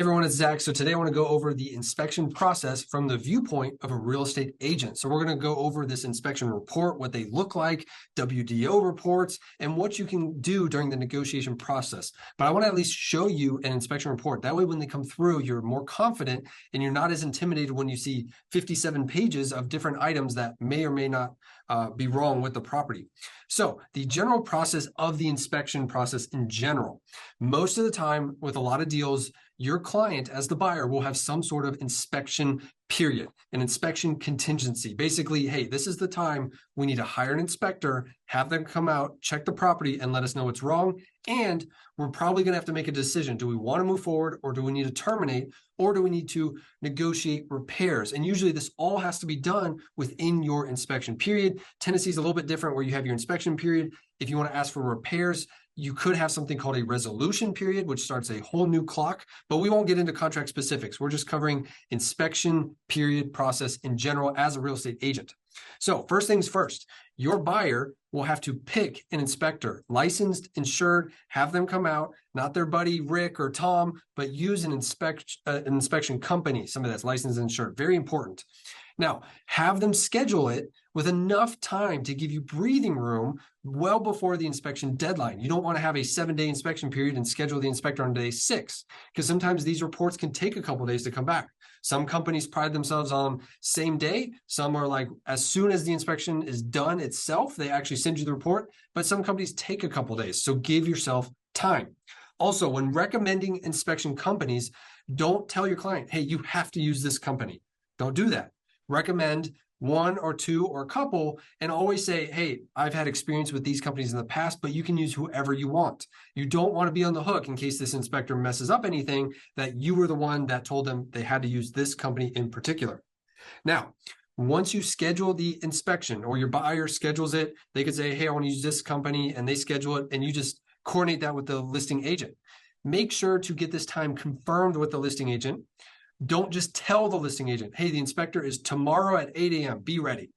Everyone, it's Zach. So today I want to go over the inspection process from the viewpoint of a real estate agent. So we're going to go over this inspection report, what they look like, WDO reports, and what you can do during the negotiation process. But I want to at least show you an inspection report. That way, when they come through, you're more confident and you're not as intimidated when you see 57 pages of different items that may or may not be wrong with the property. So the general process of the inspection process in general, most of the time with a lot of deals, your client as the buyer will have some sort of inspection period, an inspection contingency. Basically, hey, this is the time we need to hire an inspector, have them come out, check the property and let us know what's wrong. And we're probably going to have to make a decision. Do we want to move forward, or do we need to terminate, or do we need to negotiate repairs? And usually this all has to be done within your inspection period. Tennessee is a little bit different where you have your inspection period. If you want to ask for repairs, you could have something called a resolution period, which starts a whole new clock, but we won't get into contract specifics. We're just covering inspection period process in general as a real estate agent. So first things first, your buyer will have to pick an inspector, licensed, insured, have them come out, not their buddy Rick or Tom, but use an inspection company, somebody that's licensed and insured. Very important. Now, have them schedule it with enough time to give you breathing room well before the inspection deadline. You don't want to have a 7-day inspection period and schedule the inspector on day 6, because sometimes these reports can take a couple of days to come back. Some companies pride themselves on same day. Some are like, as soon as the inspection is done itself, they actually send you the report, but some companies take a couple of days. So give yourself time. Also, when recommending inspection companies, don't tell your client, hey, you have to use this company. Don't do that. Recommend one or two or a couple, and always say, hey, I've had experience with these companies in the past, but you can use whoever you want. You don't want to be on the hook in case this inspector messes up anything, that you were the one that told them they had to use this company in particular. Now, once you schedule the inspection, or your buyer schedules it, they could say, hey, I want to use this company, and they schedule it, and you just coordinate that with the listing agent. Make sure to get this time confirmed with the listing agent. Don't just tell the listing agent, hey, the inspector is tomorrow at 8 a.m. Be ready.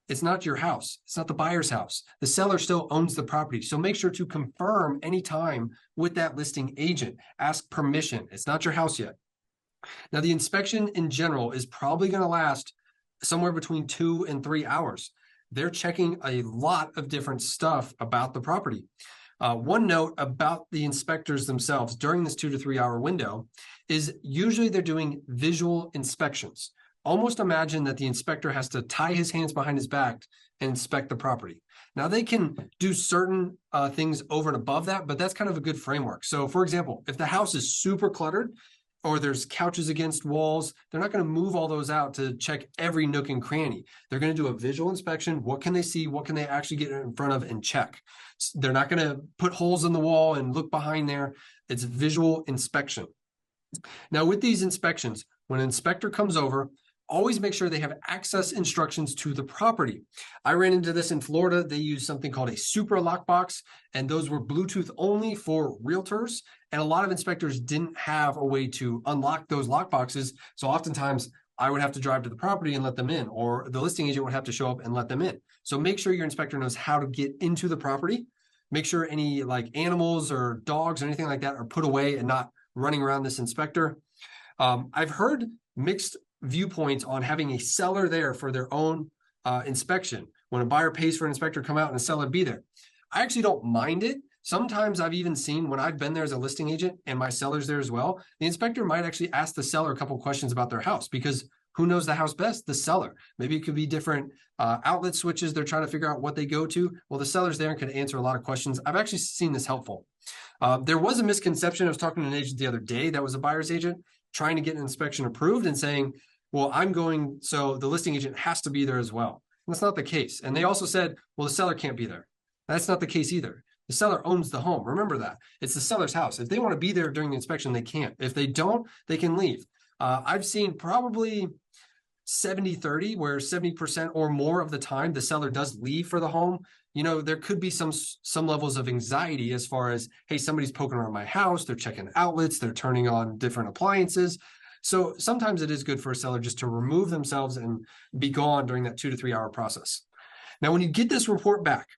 It's not your house. It's not the buyer's house. The seller still owns the property. So make sure to confirm any time with that listing agent. Ask permission. It's not your house yet. Now, the inspection in general is probably going to last somewhere between 2 and 3 hours. They're checking a lot of different stuff about the property. One note about the inspectors themselves during this 2 to 3 hour window is usually they're doing visual inspections. Almost imagine that the inspector has to tie his hands behind his back and inspect the property. Now, they can do certain things over and above that, but that's kind of a good framework. So for example, if the house is super cluttered, or there's couches against walls, they're not going to move all those out to check every nook and cranny. They're going to do a visual inspection. What can they see? What can they actually get in front of and check? They're not going to put holes in the wall and look behind there. It's visual inspection. Now, with these inspections, when an inspector comes over, always make sure they have access instructions to the property. I ran into this in Florida. They use something called a super lockbox, and those were Bluetooth only for realtors. And a lot of inspectors didn't have a way to unlock those lockboxes. So oftentimes I would have to drive to the property and let them in, or the listing agent would have to show up and let them in. So make sure your inspector knows how to get into the property. Make sure any like animals or dogs or anything like that are put away and not running around this inspector. I've heard mixed viewpoints on having a seller there for their own inspection. When a buyer pays for an inspector to come out and a seller be there, I actually don't mind it. Sometimes I've even seen, when I've been there as a listing agent and my seller's there as well, the inspector might actually ask the seller a couple questions about their house, because who knows the house best? The seller. Maybe it could be different outlet switches. They're trying to figure out what they go to. Well, the seller's there and could answer a lot of questions. I've actually seen this helpful. There was a misconception. I was talking to an agent the other day that was a buyer's agent trying to get an inspection approved and saying, well, I'm going, so the listing agent has to be there as well. And that's not the case. And they also said, well, the seller can't be there. That's not the case either. The seller owns the home. Remember that. It's the seller's house. If they want to be there during the inspection, they can't. If they don't, they can leave. I've seen probably 70-30, where 70% or more of the time the seller does leave for the home. You know, there could be some levels of anxiety as far as, hey, somebody's poking around my house. They're checking outlets. They're turning on different appliances. So sometimes it is good for a seller just to remove themselves and be gone during that 2 to 3 hour process. Now, when you get this report back,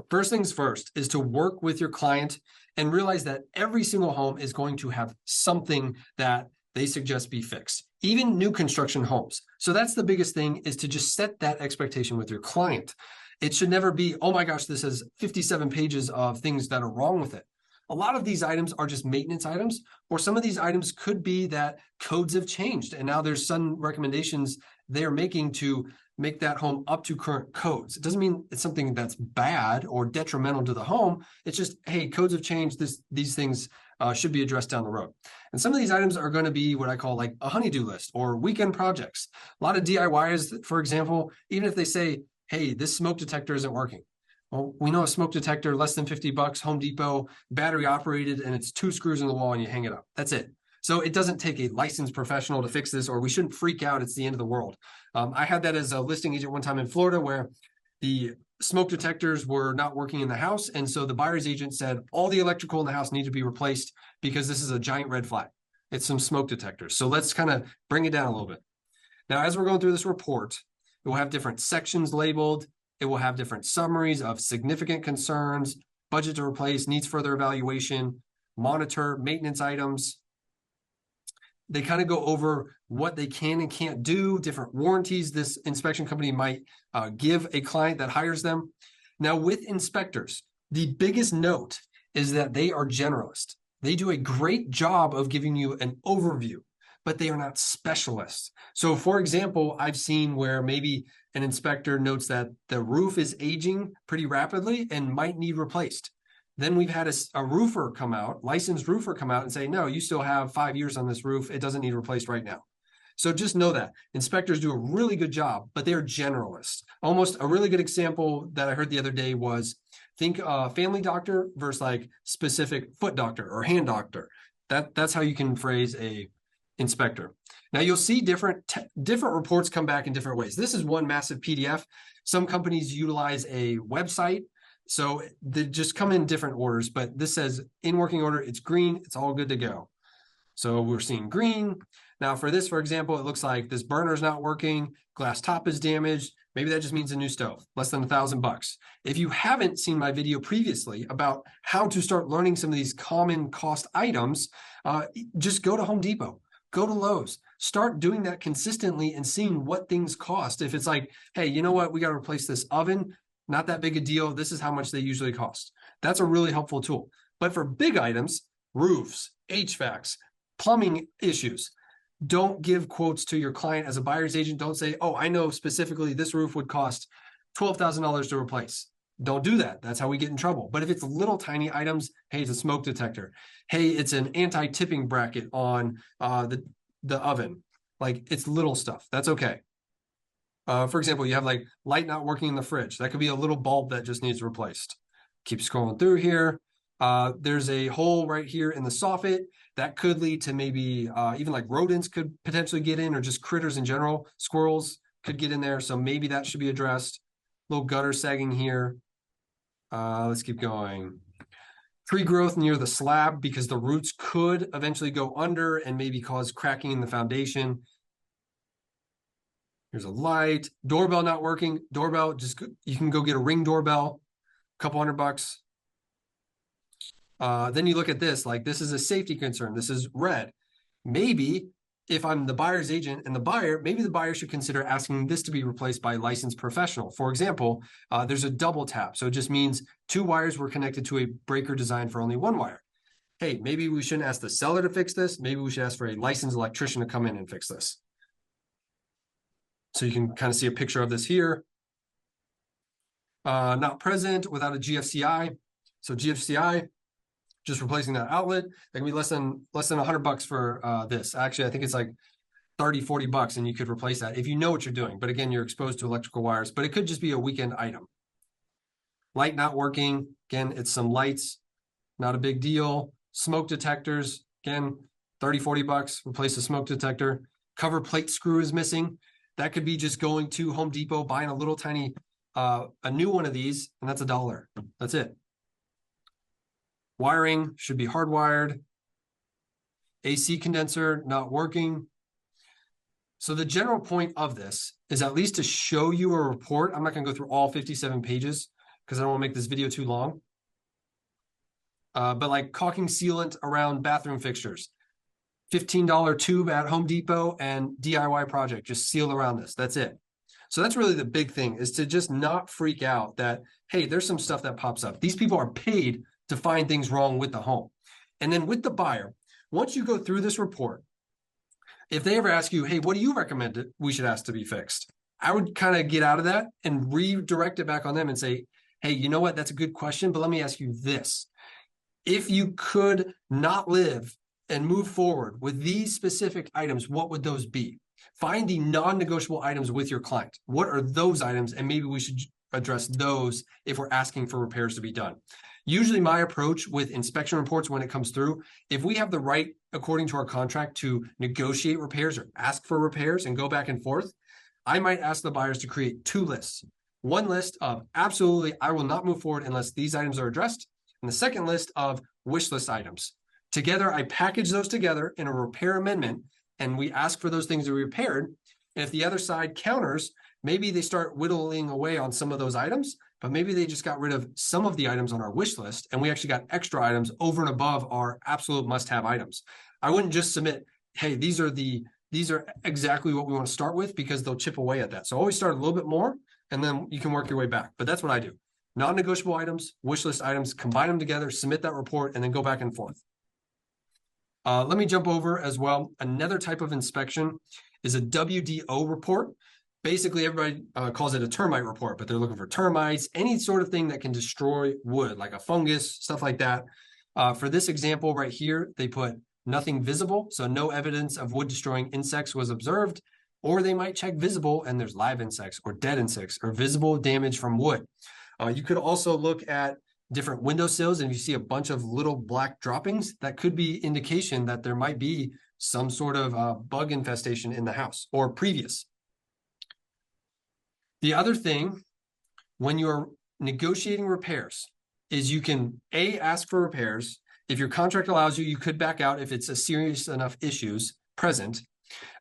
first things first is to work with your client and realize that every single home is going to have something that they suggest be fixed, even new construction homes. So that's the biggest thing, is to just set that expectation with your client. It should never be, oh my gosh, this has 57 pages of things that are wrong with it. A lot of these items are just maintenance items, or some of these items could be that codes have changed and now there's some recommendations they are making to make that home up to current codes. It doesn't mean it's something that's bad or detrimental to the home. It's just, hey, codes have changed. These things should be addressed down the road. And some of these items are going to be what I call like a honey-do list or weekend projects. A lot of DIYers, for example, even if they say, hey, this smoke detector isn't working. Well, we know a smoke detector, less than 50 bucks, Home Depot, battery operated, and it's 2 screws in the wall and you hang it up. That's it. So it doesn't take a licensed professional to fix this, or we shouldn't freak out. It's the end of the world. I had that as a listing agent one time in Florida where the smoke detectors were not working in the house. And so the buyer's agent said, all the electrical in the house need to be replaced because this is a giant red flag. It's some smoke detectors. So let's kind of bring it down a little bit. Now, as we're going through this report, it will have different sections labeled. It will have different summaries of significant concerns, budget to replace, needs further evaluation, monitor, maintenance items. They kind of go over what they can and can't do, different warranties this inspection company might give a client that hires them. Now, with inspectors, the biggest note is that they are generalists. They do a great job of giving you an overview, but they are not specialists. So, for example, I've seen where maybe an inspector notes that the roof is aging pretty rapidly and might need replaced. Then we've had a roofer come out, licensed roofer come out and say, no, you still have 5 years on this roof. It doesn't need replaced right now. So just know that inspectors do a really good job, but they're generalists. Almost a really good example that I heard the other day was, think family doctor versus like specific foot doctor or hand doctor. That's how you can phrase a inspector. Now you'll see different reports come back in different ways. This is one massive PDF. Some companies utilize a website. So they just come in different orders, but this says in working order, it's green, it's all good to go. So we're seeing green. Now for this, for example, it looks like this burner is not working, glass top is damaged. Maybe that just means a new stove, less than $1,000. If you haven't seen my video previously about how to start learning some of these common cost items, just go to Home Depot, go to Lowe's, start doing that consistently and seeing what things cost. If it's like, hey, you know what, we got to replace this oven, not that big a deal. This is how much they usually cost. That's a really helpful tool. But for big items, roofs, HVACs, plumbing issues, don't give quotes to your client as a buyer's agent. Don't say, oh, I know specifically this roof would cost $12,000 to replace. Don't do that. That's how we get in trouble. But if it's little tiny items, hey, it's a smoke detector. Hey, it's an anti-tipping bracket on the oven. Like, it's little stuff. That's okay. For example, you have like light not working in the fridge. That could be a little bulb that just needs replaced. Keep scrolling through here. There's a hole right here in the soffit that could lead to maybe even like rodents could potentially get in, or just critters in general. Squirrels could get in there. So maybe that should be addressed. Little gutter sagging here. Let's keep going. Tree growth near the slab because the roots could eventually go under and maybe cause cracking in the foundation. Here's a light. Doorbell not working. Doorbell, you can go get a Ring doorbell, a couple $100. Then you look at this, like this is a safety concern. This is red. Maybe if I'm the buyer's agent and the buyer, maybe the buyer should consider asking this to be replaced by a licensed professional. For example, there's a double tap. So it just means 2 wires were connected to a breaker designed for only 1 wire. Hey, maybe we shouldn't ask the seller to fix this. Maybe we should ask for a licensed electrician to come in and fix this. So you can kind of see a picture of this here. Not present without a GFCI. So GFCI, just replacing that outlet, that can be less than $100 for this. Actually, I think it's like 30, 40 bucks, and you could replace that if you know what you're doing. But again, you're exposed to electrical wires, but it could just be a weekend item. Light not working. Again, it's some lights, not a big deal. Smoke detectors, again, 30, 40 bucks, replace the smoke detector. Cover plate screw is missing. That could be just going to Home Depot, buying a little tiny, a new one of these, and that's $1. That's it. Wiring should be hardwired. AC condenser not working. So the general point of this is at least to show you a report. I'm not going to go through all 57 pages because I don't want to make this video too long. but like caulking sealant around bathroom fixtures, $15 tube at Home Depot, and DIY project, just seal around this. That's it. So that's really the big thing, is to just not freak out that, hey, there's some stuff that pops up. These people are paid to find things wrong with the home. And then with the buyer, once you go through this report, if they ever ask you, hey, what do you recommend we should ask to be fixed? I would kind of get out of that and redirect it back on them and say, hey, you know what? That's a good question, but let me ask you this. If you could not live and move forward with these specific items, what would those be? Find the non-negotiable items with your client. What are those items? And maybe we should address those if we're asking for repairs to be done. Usually my approach with inspection reports when it comes through, if we have the right, according to our contract, to negotiate repairs or ask for repairs and go back and forth, I might ask the buyers to create two lists. One list of absolutely, I will not move forward unless these items are addressed. And the second list of wish list items. Together, I package those together in a repair amendment, and we ask for those things to be repaired. And if the other side counters, maybe they start whittling away on some of those items, but maybe they just got rid of some of the items on our wish list, and we actually got extra items over and above our absolute must-have items. I wouldn't just submit, hey, these are exactly what we want to start with, because they'll chip away at that. So always start a little bit more, and then you can work your way back. But that's what I do. Non-negotiable items, wish list items, combine them together, submit that report, and then go back and forth. Let me jump over as well. Another type of inspection is a WDO report. Basically, everybody calls it a termite report, but they're looking for termites, any sort of thing that can destroy wood, like a fungus, stuff like that. For this example right here, they put nothing visible, so no evidence of wood-destroying insects was observed, or they might check visible and there's live insects or dead insects or visible damage from wood. You could also look at different windowsills, and if you see a bunch of little black droppings, that could be indication that there might be some sort of bug infestation in the house or previous. The other thing, when you're negotiating repairs, is you can ask for repairs. If your contract allows you, you could back out if it's a serious enough issues present.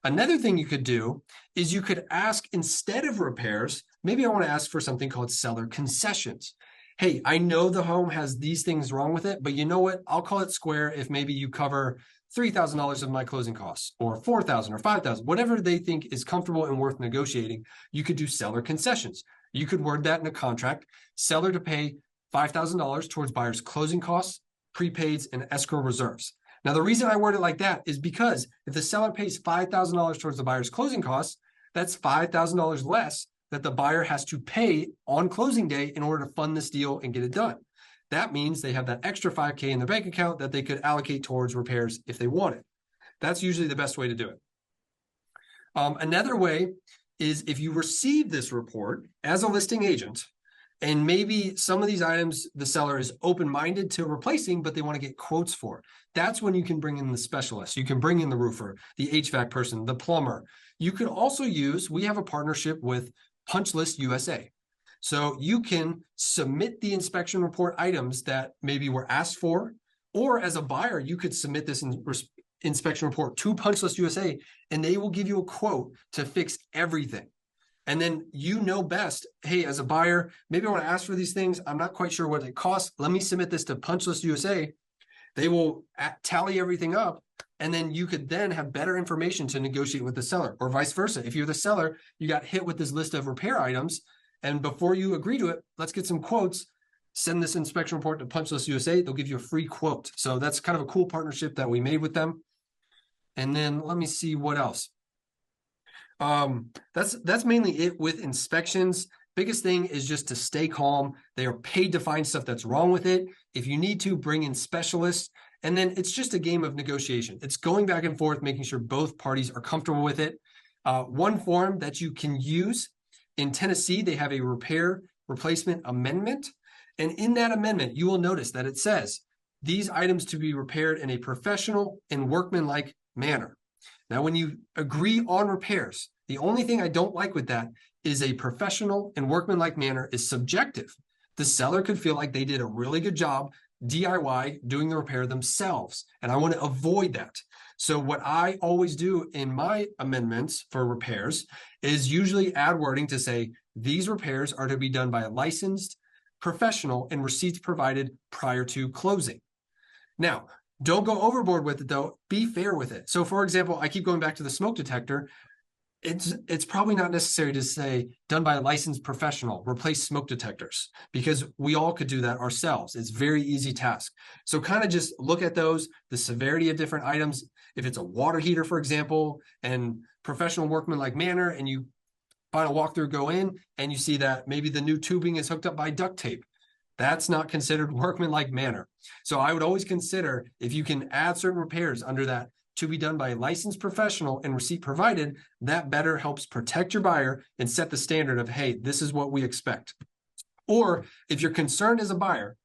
Another thing you could do is you could ask, instead of repairs, maybe I want to ask for something called seller concessions. Hey, I know the home has these things wrong with it, but you know what? I'll call it square if maybe you cover $3,000 of my closing costs, or $4,000 or $5,000, whatever they think is comfortable and worth negotiating. You could do seller concessions. You could word that in a contract, seller to pay $5,000 towards buyer's closing costs, prepaids, and escrow reserves. Now, the reason I word it like that is because if the seller pays $5,000 towards the buyer's closing costs, that's $5,000 less that the buyer has to pay on closing day in order to fund this deal and get it done. That means they have that extra $5K in their bank account that they could allocate towards repairs if they wanted. That's usually the best way to do it. Another way is if you receive this report as a listing agent, and maybe some of these items the seller is open-minded to replacing, but they want to get quotes for. That's when you can bring in the specialist. You can bring in the roofer, the HVAC person, the plumber. You could also use, we have a partnership with Punch List USA. So you can submit the inspection report items that maybe were asked for, or as a buyer, you could submit this inspection report to Punch List USA, and they will give you a quote to fix everything. And then you know best, hey, as a buyer, maybe I want to ask for these things. I'm not quite sure what it costs. Let me submit this to Punch List USA. They will tally everything up, and then you could then have better information to negotiate with the seller, or vice versa. If you're the seller, you got hit with this list of repair items, and before you agree to it, let's get some quotes. Send this inspection report to Punch List USA. They'll give you a free quote. So that's kind of a cool partnership that we made with them. And then let me see what else. That's mainly it with inspections. Biggest thing is just to stay calm. They are paid to find stuff that's wrong with it. If you need to, bring in specialists. And then it's just a game of negotiation. It's going back and forth, making sure both parties are comfortable with it. One form that you can use in Tennessee, they have a repair replacement amendment. And in that amendment, you will notice that it says these items to be repaired in a professional and workmanlike manner. Now, when you agree on repairs, the only thing I don't like with that is a professional and workmanlike manner is subjective. The seller could feel like they did a really good job DIY doing the repair themselves, and I want to avoid that. So what I always do in my amendments for repairs is usually add wording to say these repairs are to be done by a licensed professional and receipts provided prior to closing. Now, don't go overboard with it though. Be fair with it. So for example, I keep going back to the smoke detector. It's probably not necessary to say done by a licensed professional, replace smoke detectors, because we all could do that ourselves. It's very easy task. So kind of just look at those, the severity of different items. If it's a water heater, for example, and professional workmanlike manner, and you final walkthrough go in and you see that maybe the new tubing is hooked up by duct tape. That's not considered workmanlike manner. So I would always consider if you can add certain repairs under that to be done by a licensed professional and receipt provided, that better helps protect your buyer and set the standard of, hey, this is what we expect. Or if you're concerned as a buyer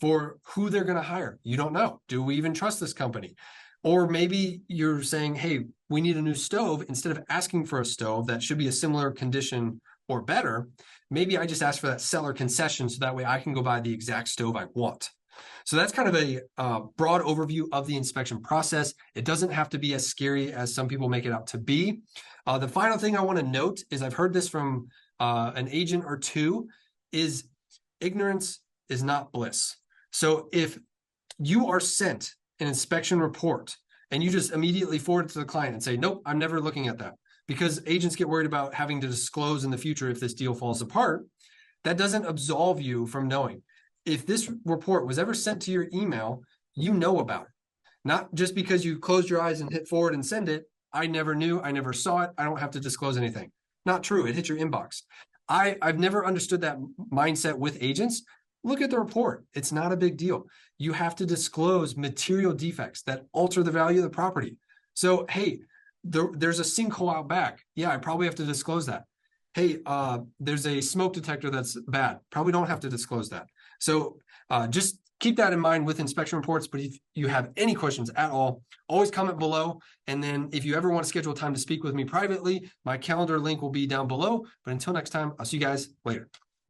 for who they're going to hire, you don't know. Do we even trust this company? Or maybe you're saying, hey, we need a new stove. Instead of asking for a stove that should be a similar condition or better, maybe I just ask for that seller concession so that way I can go buy the exact stove I want. So that's kind of a broad overview of the inspection process. It doesn't have to be as scary as some people make it out to be. The final thing I want to note is I've heard this from an agent or two, is ignorance is not bliss. So if you are sent an inspection report and you just immediately forward it to the client and say, nope, I'm never looking at that, because agents get worried about having to disclose in the future if this deal falls apart, that doesn't absolve you from knowing. If this report was ever sent to your email, you know about it. Not just because you closed your eyes and hit forward and send it. I never knew, I never saw it, I don't have to disclose anything. Not true, it hit your inbox. I've never understood that mindset with agents. Look at the report, it's not a big deal. You have to disclose material defects that alter the value of the property. So, hey, there's a sinkhole out back. Yeah, I probably have to disclose that. Hey, there's a smoke detector that's bad. Probably don't have to disclose that. So just keep that in mind with inspection reports. But if you have any questions at all, always comment below. And then if you ever want to schedule time to speak with me privately, my calendar link will be down below. But until next time, I'll see you guys later.